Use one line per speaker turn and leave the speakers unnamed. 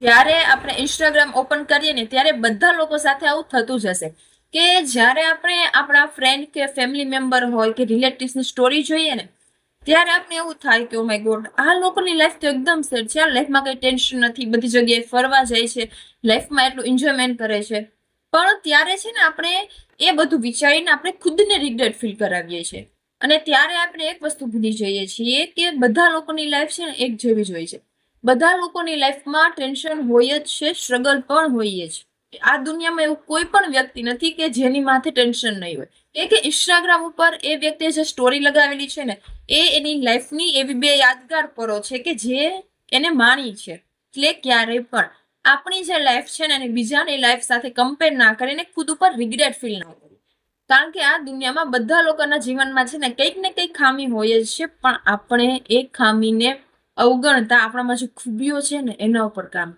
જ્યારે આપણે Instagram open કરીએ ને ત્યારે બધા લોકો સાથે આવું થતું જ હશે કે જ્યારે આપણે આપણા ફ્રેન્ડ કે ફેમિલી મેમ્બર હોય કે રિલેટિવ્સની સ્ટોરી જોઈએ ને ત્યારે આપણે એવું થાય કે ઓ માય ગોડ, આ લોકોની લાઈફ તો એકદમ સેટ છે, લાઈફમાં કઈ ટેન્શન નથી, બધી જગ્યાએ ફરવા જાય છે, લાઈફમાં એટલું એન્જોયમેન્ટ કરે છે. પણ ત્યારે છે ને આપણે એ બધું વિચારીને આપણે ખુદને રિગ્રેટ ફીલ કરાવીએ છીએ. અને ત્યારે આપણે એક વસ્તુ ભૂલી જઈએ છીએ કે બધા લોકોની લાઈફ છે ને એક જેવી જ હોય છે. બધા લોકોની લાઈફમાં ટેન્શન હોય જ છે, સ્ટ્રગલ પણ હોય જ. આ દુનિયામાં એવું કોઈ પણ વ્યક્તિ નથી કે જેની માથે ટેન્શન નહીં હોય. કે ઇન્સ્ટાગ્રામ ઉપર એ વ્યક્તિએ જે સ્ટોરી લગાવેલી છે ને એ એની લાઈફની એવી બે યાદગાર પળો છે કે જે એને માણી છે. એટલે ક્યારેય પણ આપણી જે લાઈફ છે ને એને બીજાની લાઈફ સાથે કમ્પેર ના કરીને ખુદ ઉપર રિગ્રેટ ફીલ ના કરવું. કારણ કે આ દુનિયામાં બધા લોકોના જીવનમાં છે ને કંઈક ને કંઈક ખામી હોય જ છે, પણ આપણે એ ખામીને અવગણતા આપણામાં જે ખૂબીઓ છે ને એના ઉપર કામ